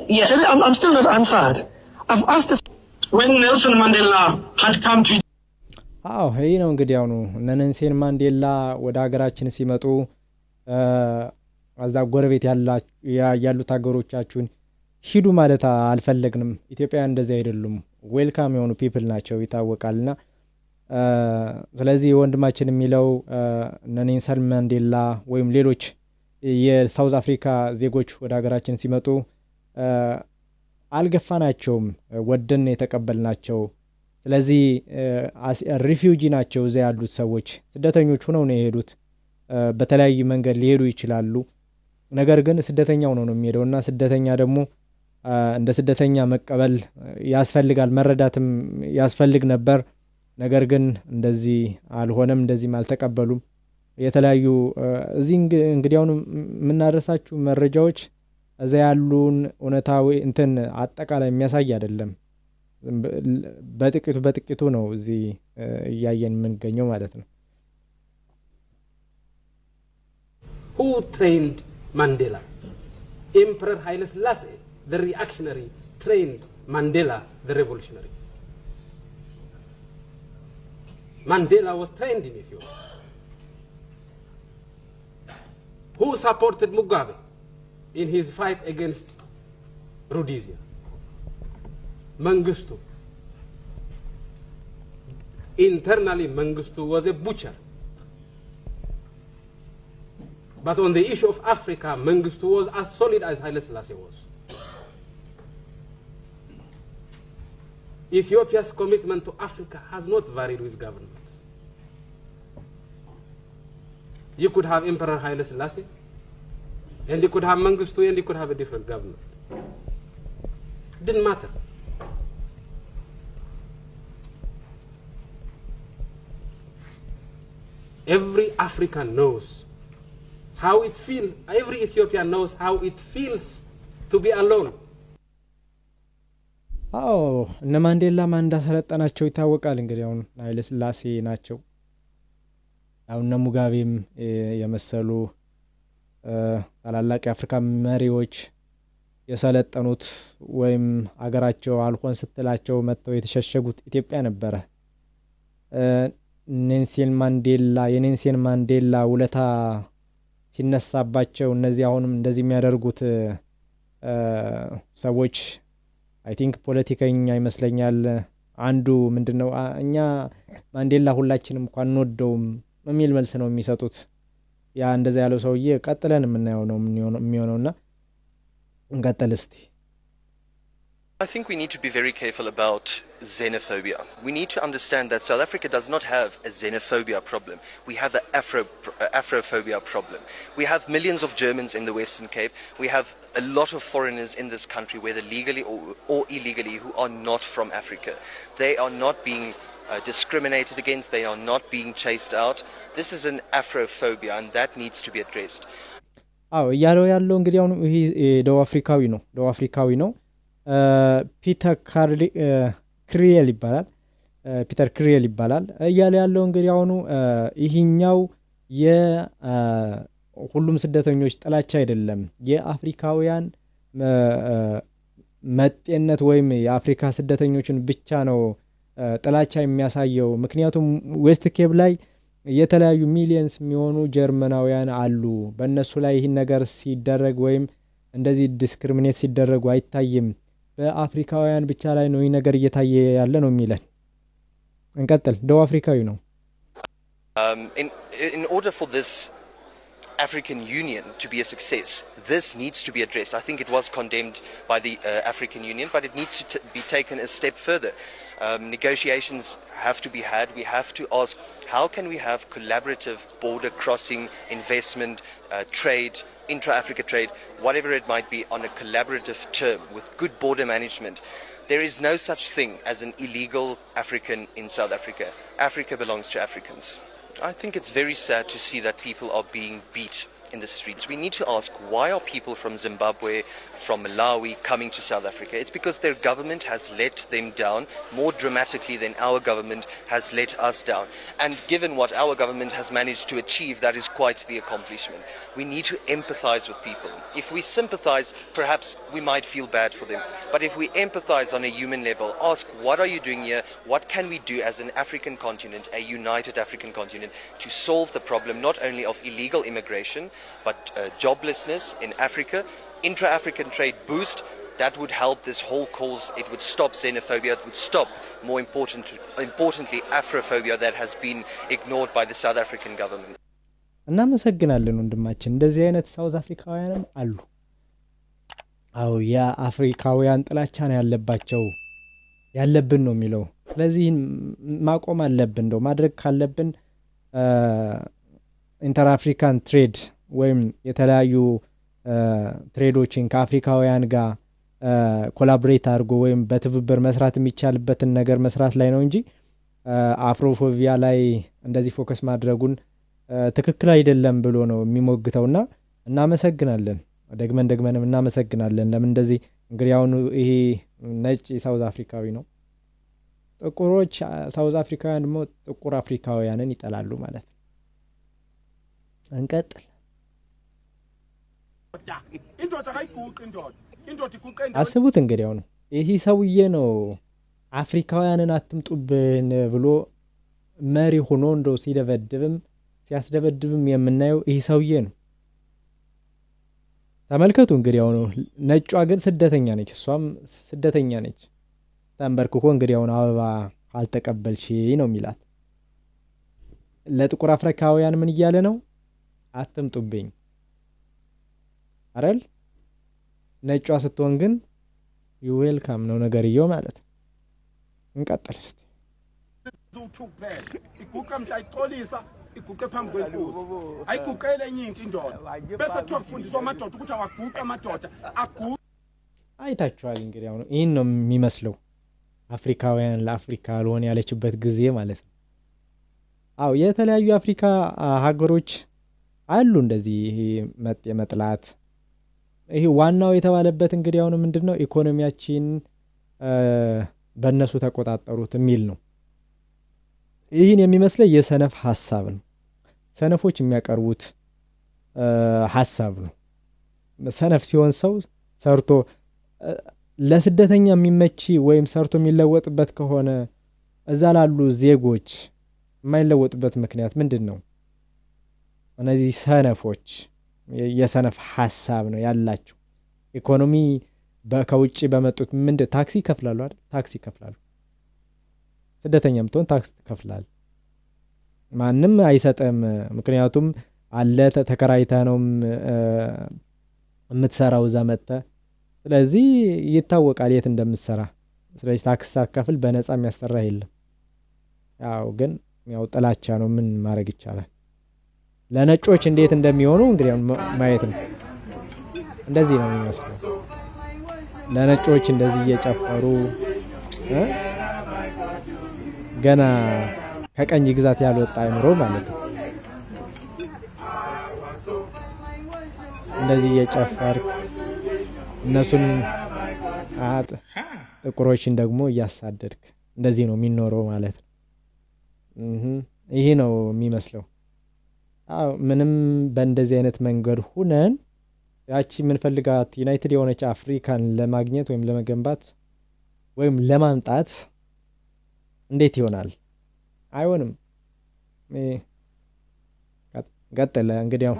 Yes. I'm still not answered. I've asked this.
When Nelson Mandela had come to
አዎ ይሄ ነው እንግዲህ አሁን ኔልሰን ማንዴላ ወደ ሀገራችን ሲመጡ አዛ ጎረቤት ያሉት ሀገሮቻችሁን ሂዱ ማለት አልፈለግንም። ኢትዮጵያ እንደዚህ አይደሉም። ዌልካም የሆኑ ፒፕል ናቸው ይታወቃልና ስለዚህ ወንድማችን የሚለው ኔልሰን ማንዴላ ወይም ሌሎች የሳውዝ አፍሪካ ዜጎች ወደ ሀገራችን ሲመጡ አልገፋናቸውም፣ ወደን የተቀበልናቸው። ስለዚህ ሪፊውጂ ናቸው እዛ ያሉት ሰዎች ስደተኞች ሆነው ነው የሄዱት። በተለያየ መንገድ ሊሄዱ ይችላሉ። ነገር ግን ስደተኛ ሆነው ነው የሚሄደውና ስደተኛ ደግሞ እንደ ስደተኛ መቀበል ያስፈልጋል፣ መረዳትም ያስፈልግ ነበር። ነገር ግን እንደዚህ አልሆነም፣ እንደዚህም አልተቀበሉም። የተለያዩ እዚህ እንግዲህ አሁን የምናደርሳችሁ መረጃዎች እዛ ያሉን እውነታዊ እንትን አጠቃላይ የሚያሳይ አይደለም። በጥቂቱ ነው እዚህ እያየን የምንገኘው ማለት ነው።
Who trained Mandela? Emperor Haile Selassie, the reactionary, trained Mandela, the revolutionary. Mandela was trained in Ethiopia. Who supported Mugabe in his fight against Rhodesia? Mengistu. Internally, Mengistu was a butcher. But on the issue of Africa, Mengistu was as solid as Haile Selassie was. Ethiopia's commitment to Africa has not varied with governments. You could have Emperor Haile Selassie, and you could have Mengistu, and you could have a different government. Didn't matter. Every African knows how it feels, every Ethiopian knows how it feels to be alone.
አዎ እነ ማንዴላ ማን እንዳሰለጠናቸው ይታወቃል። እንግዲህ አሁን ኃይለ ሥላሴ ናቸው። አሁን እነ ሙጋቤም የመሰሉ ታላላቅ የአፍሪካ መሪዎች የሰለጠኑት ወይም አገራቸው አልሆን ስትላቸው መጥተው የተሸሸጉት ኢትዮጵያ ነበረ። የኔልሰን ማንዴላ ውለታ ሲነሳባቸው እነዚህ አሁንም እንደዚህ የሚያደርጉት ሰዎች አይ ቲንክ ፖለቲከኛ ይመስለኛል። አንዱ ምንድነው እኛ ማንዴላ ሁላችንም እንኳን እንወደውም የሚል መልስ ነው የሚሰጡት። ያ እንደዛ ያለው ሰውዬ ቀጥለን የምናየው ነው የሚሆነውና እንቀጥል እስቲ።
I think we need to be very careful about xenophobia. We need to understand that South Africa does not have a xenophobia problem. We have an Afrophobia problem. We have millions of Germans in the Western Cape. We have a lot of foreigners in this country, whether legally or illegally, who are not from Africa. They are not being discriminated against. They are not being chased out. This is an Afrophobia, and that needs to be addressed.
እያለው ያለው እንግዲህ አሁን ይሄ ደቡብ አፍሪካዊ ነው። ፒተር ክሪየል ይባላል እያለ ያለው እንግዲህ አሁኑ ይሄኛው የሁሉም ስደተኞች ጥላቻ አይደለም፣ የአፍሪካውያን መጤነት ወይም የአፍሪካ ስደተኞችን ብቻ ነው ጥላቻ የሚያሳየው። ምክንያቱም ዌስት ኬፕ ላይ የተለያዩ ሚሊየንስ የሚሆኑ ጀርመናውያን አሉ። በእነሱ ላይ ይህን ነገር ሲደረግ ወይም እንደዚህ ዲስክሪሚኔት ሲደረጉ አይታይም። በአፍሪካውያን ብቻ ላይ ነው ይህ ነገር እየታየ ያለ ነው የሚለን። እንቀጥል። ደቡብ አፍሪካዊ ነው።
In order for this African Union to be a success, this needs to be addressed. I think it was condemned by the African Union, but it needs to be taken a step further. Negotiations have to be had. We have to ask, how can we have collaborative border crossing investment, trade, intra-Africa trade, whatever it might be, on a collaborative term with good border management. There is no such thing as an illegal African in South Africa. Africa belongs to Africans. I think it's very sad to see that people are being beat in the streets, we need to ask, why are people from Zimbabwe, from Malawi coming to South Africa? It's because their government has let them down more dramatically than our government has let us down. And given what our government has managed to achieve, that is quite the accomplishment. We need to empathize with people. If we sympathize, perhaps we might feel bad for them. But if we empathize on a human level, ask, what are you doing here? What can we do as an African continent, a united African continent, to solve the problem not only of illegal immigration, but joblessness in Africa, intra-African trade boost, that would help this whole cause. It would stop xenophobia, it would stop, more importantly, Afrophobia that has been ignored by the South African government.
እናመሰግናለን ወንድማችን። እንደዚህ አይነት ሳውዝ አፍሪካውያንም አሉ። አው ያ አፍሪካውያን ጥላቻ ነው ያለብን ነው የሚለው። ስለዚህ ማቆም አለብን ነው ማድረግ ካለብን ኢንተር አፍሪካን ትሬድ ወይም የተለያዩ ትሬዶችን ከአፍሪካውያን ጋር ኮላቦሬት አድርጎ ወይም በትብብር መስራት የሚቻልበትን ነገር መስራት ላይ ነው እንጂ አፍሮፎቢያ ላይ እንደዚህ ፎከስ ማድረጉን ትክክል አይደለም ብሎ ነው የሚሞግተውና እናመሰግናለን። ደግመንም እናመሰግናለን። ለምን እንደዚህ እንግዲህ አሁን ይሄ ነጭ ሳውዝ አፍሪካዊ ነው። ጥቁሮች ሳውዝ አፍሪካውያን ደግሞ ጥቁር አፍሪካውያንን ይጠላሉ ማለት ነው። እንቀጥል። አስቡት እንግዲህ አሁን ይሄ ሰውዬ ነው አፍሪካውያንን አትምጡብን ብሎ መሪ ሆኖ እንደው ሲያስደበድብም የምናየው ይሄ ሰውዬ ነው። ተመልከቱ እንግዲህ አሁን ነጯ ግን ስደተኛ ነች፣ እሷም ስደተኛ ነች። ተንበርክኮ እንግዲህ አሁን አበባ አልተቀበልሽ ነው የሚላት። ለጥቁር አፍሪካውያን ምን እያለ ነው? አትምጡብኝ አይደል? ነጯ ስትሆን ግን ዩ ዌልካም ነው ነገርየው ማለት። እንቀጥል እስቲ።
iguqe phambi kwenkosi ayiguqele enye into indoda bese kuthiwa kufundiswa amadoda ukuthi awaguqe amadoda aguqe
አይታችኋል እንግዲህ አሁን ይሄን ነው የሚመስለው አፍሪካውያን ለአፍሪካ ለሆነ ያለችበት ጊዜ ማለት ነው። አው የተለያዩ አፍሪካ ሀገሮች አሉ እንደዚህ ይሄ መጥላት። ይሄ ዋናው የተባለበት እንግዲህ አሁን ምንድነው ኢኮኖሚያችን በእነሱ ተቆጣጣሩት የሚል ነው። ይህን የሚመስለው የሰነፍ ሐሳብ ነው። ሰነፎች የሚያቀርቡት ሐሳብ ነው። ሰነፍ ሲሆን ሰው ሰርቶ ለስደተኛ የሚመች ወይም ሰርቶ የሚለወጥበት ከሆነ እዛ ላሉ ዜጎች የማይለወጡበት ምክንያት ምንድነው? እነዚህ ሰነፎች የሰነፍ ሐሳብ ነው ያላቸው። ኢኮኖሚ ከውጪ በመጡት ታክሲ ይከፍላሉ አይደል? ታክሲ ይከፍላሉ። ስደተኛም ትሆን ታክስ ትከፍላል። ማንም አይሰጥም። ምክንያቱም አለ ተከራይታ ነው የምትሰራው እዛ መጥተህ። ስለዚህ ይታወቃል የት እንደምትሰራ። ስለዚህ ታክስ አከፍል በነፃ የሚያሰራ የለም። ያው ግን ያው ጥላቻ ነው፣ ምን ማድረግ ይቻላል። ለነጮች እንዴት እንደሚሆኑ እንግዲህ ማየት ነው። እንደዚህ ነው የሚመስለው። ለነጮች እንደዚህ እየጨፈሩ ገና ከቀኝ ግዛት ያልወጣ አይምሮ ማለት ነው። እንደዚህ እየጨፈርክ እነሱን ጥቁሮችን ደግሞ እያሳደድክ እንደዚህ ነው የሚኖረው ማለት ነው። ይሄ ነው የሚመስለው። ምንም በእንደዚህ አይነት መንገድ ሁነን ያቺ የምንፈልጋት ዩናይትድ የሆነች አፍሪካን ለማግኘት ወይም ለመገንባት ወይም ለማምጣት እንዴት ይሆናል? አይሆንም። ቀጥለ እንግዲህ ያው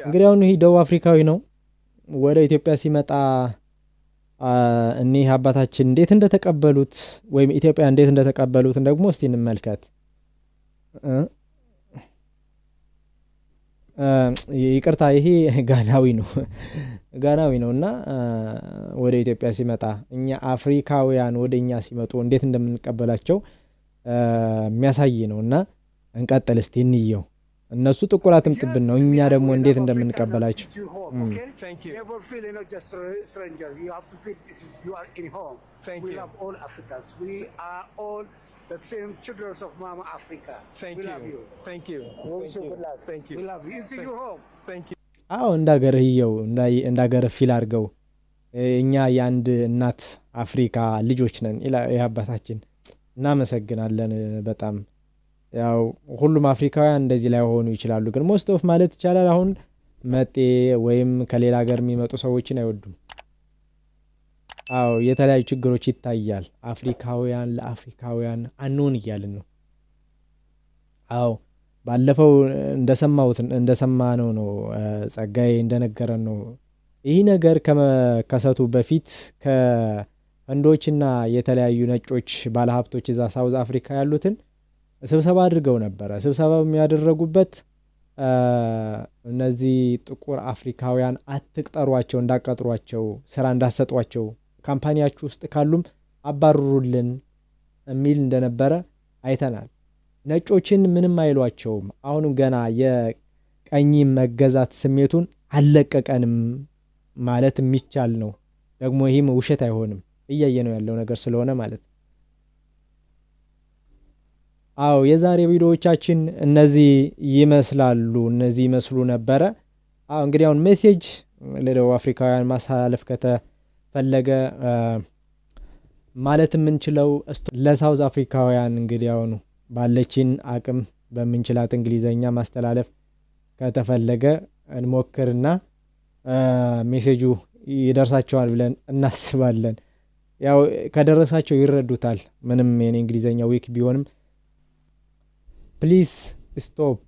እንግዲህ አሁን ይሄ ደቡብ አፍሪካዊ ነው። ወደ ኢትዮጵያ ሲመጣ እኒህ አባታችን እንዴት እንደተቀበሉት ወይም ኢትዮጵያ እንዴት እንደተቀበሉት ደግሞ እስቲ እንመልከት። ይቅርታ ይሄ ጋናዊ ነውና ወደ ኢትዮጵያ ሲመጣ እኛ አፍሪካውያን ወደኛ ሲመጡ እንዴት እንደምንቀበላቸው የሚያሳይ ነውና እንቀጥል እስቲ እንየው። እነሱ ጥቁራትም ጥብን ነው፣ እኛ ደግሞ እንዴት እንደምንቀበላቸው።
the same children of Mama Africa.
Thank
we
you.
love you.
Thank you.
We wish you good luck.
Thank you.
We love you. See you home.
Thank you.
አዎ እንዳገርህየው እንዳገርህ ፊል አድርገው እኛ የአንድ እናት አፍሪካ ልጆች ነን ይህ አባታችን። እናመሰግናለን በጣም። ያው ሁሉም አፍሪካውያን እንደዚህ ላይ ሆኑ ይችላሉ፣ ግን ሞስት ኦፍ ማለት ይቻላል አሁን መጤ ወይም ከሌላ ሀገር የሚመጡ ሰዎችን አይወዱም። አዎ የተለያዩ ችግሮች ይታያል። አፍሪካውያን ለአፍሪካውያን አንሆን እያልን ነው። አዎ ባለፈው እንደሰማነው ነው ጸጋዬ እንደነገረን ነው። ይህ ነገር ከመከሰቱ በፊት ከህንዶችና የተለያዩ ነጮች ባለሀብቶች እዛ ሳውዝ አፍሪካ ያሉትን ስብሰባ አድርገው ነበረ። ስብሰባ የሚያደረጉበት እነዚህ ጥቁር አፍሪካውያን አትቅጠሯቸው፣ እንዳቀጥሯቸው፣ ስራ እንዳሰጧቸው፣ ካምፓኒያችሁ ውስጥ ካሉም አባርሩልን የሚል እንደነበረ አይተናል። ነጮችን ምንም አይሏቸውም። አሁንም ገና የቀኝ መገዛት ስሜቱን አልለቀቀንም ማለት የሚቻል ነው። ደግሞ ይህም ውሸት አይሆንም፣ እያየ ነው ያለው ነገር ስለሆነ ማለት። አዎ የዛሬ ቪዲዮዎቻችን እነዚህ ይመስሉ ነበረ። አዎ እንግዲህ አሁን ሜሴጅ ለደቡብ አፍሪካውያን ማሳለፍ ከተፈለገ ማለት የምንችለው ለሳውዝ አፍሪካውያን እንግዲህ አሁን ባለችን አቅም በምንችላት እንግሊዘኛ ማስተላለፍ ከተፈለገ እንሞክርና ሜሴጁ ይደርሳቸዋል ብለን እናስባለን። ያው ከደረሳቸው ይረዱታል። ምንም የኔ እንግሊዘኛ ዊክ ቢሆንም please stop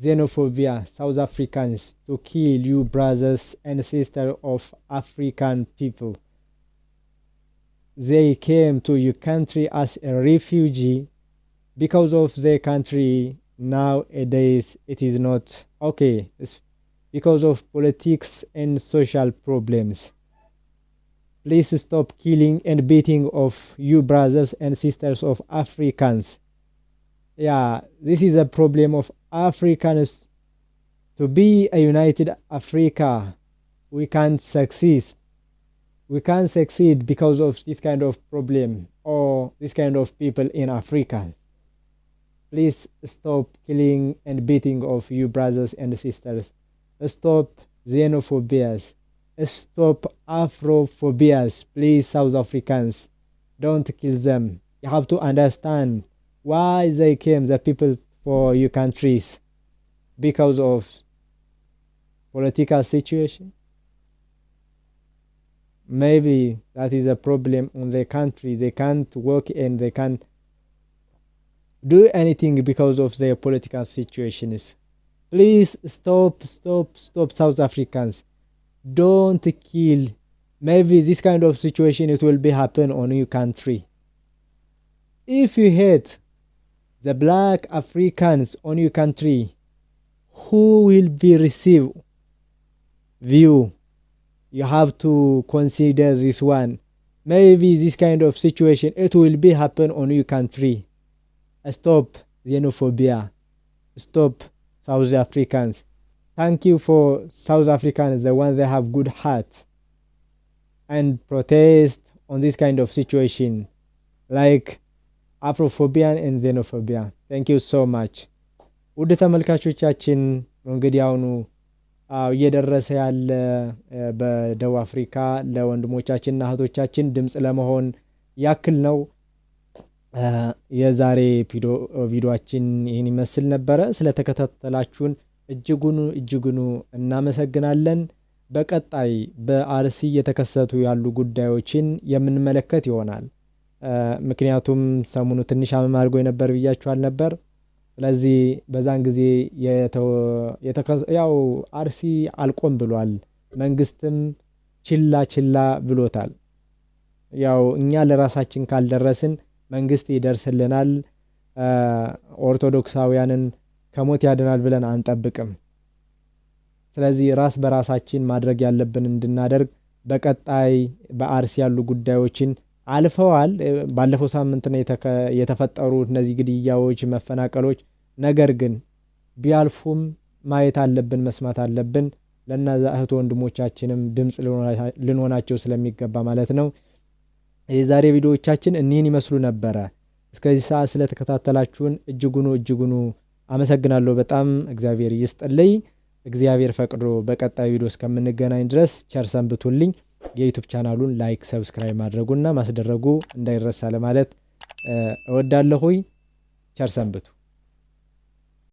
xenophobia, South Africans, to kill you brothers and sisters of African people. They came to your country as a refugee. Because of their country nowadays it is not okay. It's because of politics and social problems. Please stop killing and beating of you brothers and sisters of Africans. Yeah, this is a problem of Africans. To be a united Africa, we can't succeed. We can't succeed because of this kind of problem or this kind of people in Africa. Please stop killing and beating of you brothers and sisters. Stop xenophobias. Stop Afrophobias. Please, South Africans, don't kill them. You have to understand why they came, the people for your countries, because of political situation. Maybe that is a problem in their country. They can't work and they can't do anything because of their political situations. Please stop, South Africans. Don't kill. Maybe this kind of situation, it will be happen on your country. If you hate the black Africans on your country, who will be receive view? You have to consider this one. Maybe this kind of situation, it will be happen on your country. Stop xenophobia. Stop South Africans. Thank you for South Africans, the ones that have good heart and protest on this kind of situation, like Afrophobia and xenophobia. Thank you so much. ውድ ተመልካቾቻችን እንግዲህ አሁኑ እየደረሰ ያለ በደቡብ አፍሪካ ለወንድሞቻችንና እህቶቻችን ድምጽ ለመሆን ያክል ነው። የዛሬ ቪዲዮአችን ይህን ይመስል ነበረ። ስለተከታተላችሁን እጅጉኑ እናመሰግናለን። በቀጣይ በአርሲ የተከሰቱ ያሉ ጉዳዮችን የምንመለከት ይሆናል። ምክንያቱም ሰሞኑ ትንሽ አመም አድርጎ የነበር ብያችኋል ነበር። ስለዚህ በዛን ጊዜ ያው አርሲ አልቆም ብሏል። መንግስትም ችላ ብሎታል። ያው እኛ ለራሳችን ካልደረስን መንግስት ይደርስልናል፣ ኦርቶዶክሳውያንን ከሞት ያድናል ብለን አንጠብቅም። ስለዚህ ራስ በራሳችን ማድረግ ያለብን እንድናደርግ በቀጣይ በአርሲ ያሉ ጉዳዮችን አልፈዋል። ባለፈው ሳምንት ነው የተፈጠሩ እነዚህ ግድያዎች፣ መፈናቀሎች። ነገር ግን ቢያልፉም ማየት አለብን፣ መስማት አለብን። ለእነዛ እህት ወንድሞቻችንም ድምጽ ልንሆናቸው ስለሚገባ ማለት ነው። የዛሬ ቪዲዮዎቻችን እኒህን ይመስሉ ነበረ። እስከዚህ ሰዓት ስለተከታተላችሁን እጅጉኑ አመሰግናለሁ። በጣም እግዚአብሔር ይስጥልኝ። እግዚአብሔር ፈቅዶ በቀጣይ ቪዲዮ እስከምንገናኝ ድረስ ቸር ሰንብቱልኝ። የዩቲዩብ ቻናሉን ላይክ፣ ሰብስክራይብ ማድረጉና ማስደረጉ እንዳይረሳ ለማለት እወዳለሁኝ። ቸር ሰንብቱ።